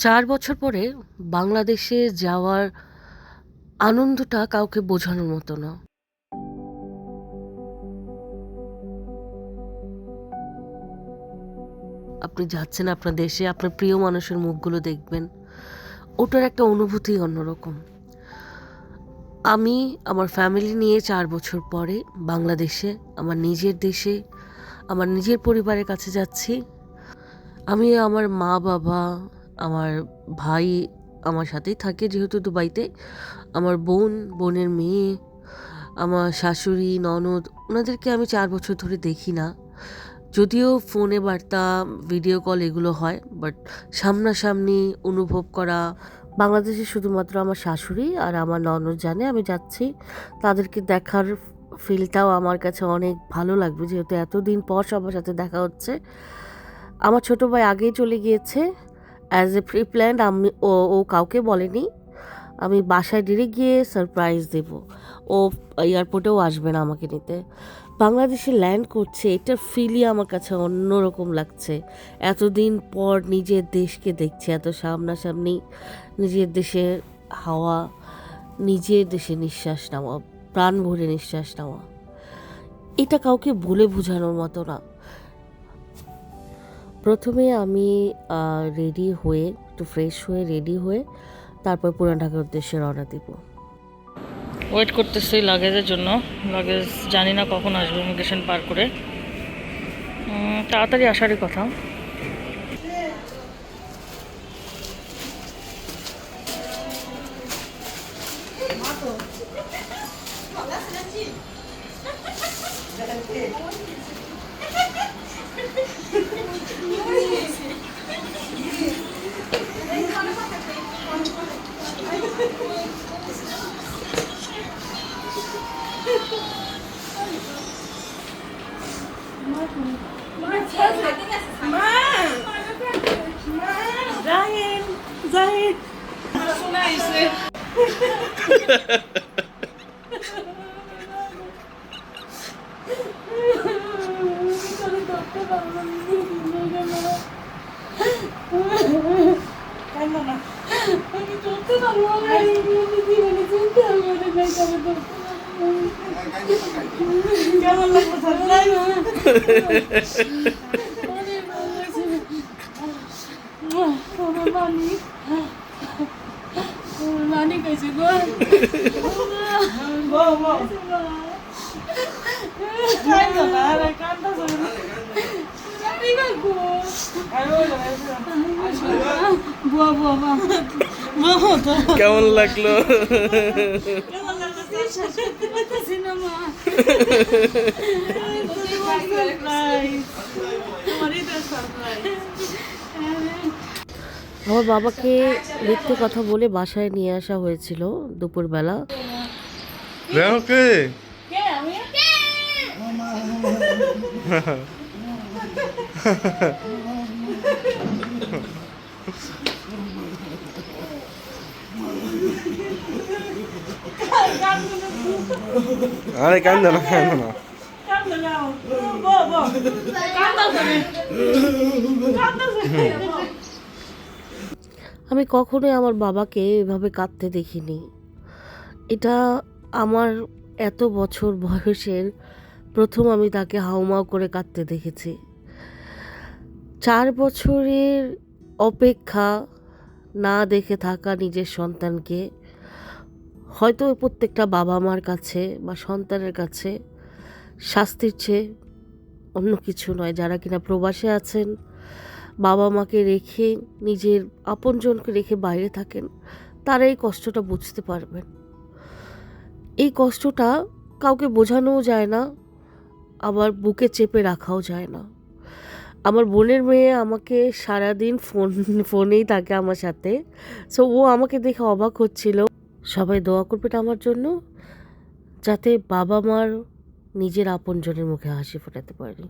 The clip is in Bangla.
চার বছর পরে বাংলাদেশে যাওয়ার আনন্দটা কাউকে বোঝানোর মতো না। আপনি যাচ্ছেন আপনার দেশে, আপনার প্রিয় মানুষের মুখগুলো দেখবেন, ওটার একটা অনুভূতি অন্যরকম। আমি আমার ফ্যামিলি নিয়ে 4 বছর পরে বাংলাদেশে, আমার নিজের দেশে, আমার নিজের পরিবারের কাছে যাচ্ছি। আমি আমার মা বাবা, আমার ভাই আমার সাথেই থাকে যেহেতু দুবাইতে, আমার বোনের মেয়ে, আমার শাশুড়ি, ননদ, ওনাদেরকে আমি 4 বছর ধরে দেখি না। যদিও ফোনে বার্তা, ভিডিও কল এগুলো হয়, বাট সামনাসামনি অনুভব করা। বাংলাদেশে শুধুমাত্র আমার শাশুড়ি আর আমার ননদ জানে আমি যাচ্ছি। তাদেরকে দেখার ফিলটাও আমার কাছে অনেক ভালো লাগবে, যেহেতু এতদিন পর সবার সাথে দেখা হচ্ছে। আমার ছোটো ভাই আগেই চলে গিয়েছে অ্যাজ এ প্রি প্ল্যান্ড। ও কাউকে বলেনি। আমি বাসায় ডিরেক্ট গিয়ে সারপ্রাইজ দেব। ও এয়ারপোর্টেও আসবে না আমাকে নিতে। বাংলাদেশে ল্যান্ড করছে, এটার ফিলই আমার কাছে অন্যরকম লাগছে। এতদিন পর নিজের দেশকে দেখছি, এত সামনাসামনি, নিজের দেশের হাওয়া, নিজের দেশে নিঃশ্বাস নেওয়া, প্রাণ ভরে নিঃশ্বাস নেওয়া, এটা কাউকে বলে বোঝানোর মতো না। প্রথমে আমি রেডি হয়ে, একটু ফ্রেশ হয়ে রেডি হয়ে তারপর পুরান ঢাকার উদ্দেশ্যে রওনা দিব। ওয়েট করতেছি লাগেজের জন্য। লাগেজ জানি না কখন আসবে ইমিগ্রেশন পার করে। তাড়াতাড়ি আসারই কথা। কেমন লাগলো कैसे गो वो कांदा ना रे कांदा से नहीं गो आयो बुआ बुआ बुआ तो কেমন লাগলো? কেমন লাগলো শাশুড়ি বলতেছি না মা সারপ্রাইজ তোমারই তো সারপ্রাইজ। আমার বাবাকে মিথ্যে কথা বলে বাসায় নিয়ে আসা হয়েছিল দুপুরবেলা। আরে কান্দো না, কান্দো না। আমি কখনোই আমার বাবাকে এভাবে কাঁদতে দেখিনি। এটা আমার এত বছর বয়সের প্রথম আমি তাকে হাউমাউ করে কাঁদতে দেখেছি। 4 বছরের অপেক্ষা, না দেখে থাকা নিজের সন্তানকে, হয়তো প্রত্যেকটা বাবা মার কাছে বা সন্তানের কাছে শাস্তির চেয়ে অন্য কিছু নয়। যারা কিনা প্রবাসে আছেন, বাবা মাকে রেখে, নিজের আপনজনকে রেখে বাইরে থাকেন, তারা এই কষ্টটা বুঝতে পারবেন। এই কষ্টটা কাউকে বোঝানোও যায় না, আবার বুকে চেপে রাখাও যায় না। আমার বোনের মেয়ে আমাকে সারাদিন ফোনেই থাকে আমার সাথে। সো ও আমাকে দেখে অবাক হচ্ছিল। সবাই দোয়া করবেন আমার জন্য, যাতে বাবা মার নিজের আপনজনের মুখে হাসি ফোটাতে পারি।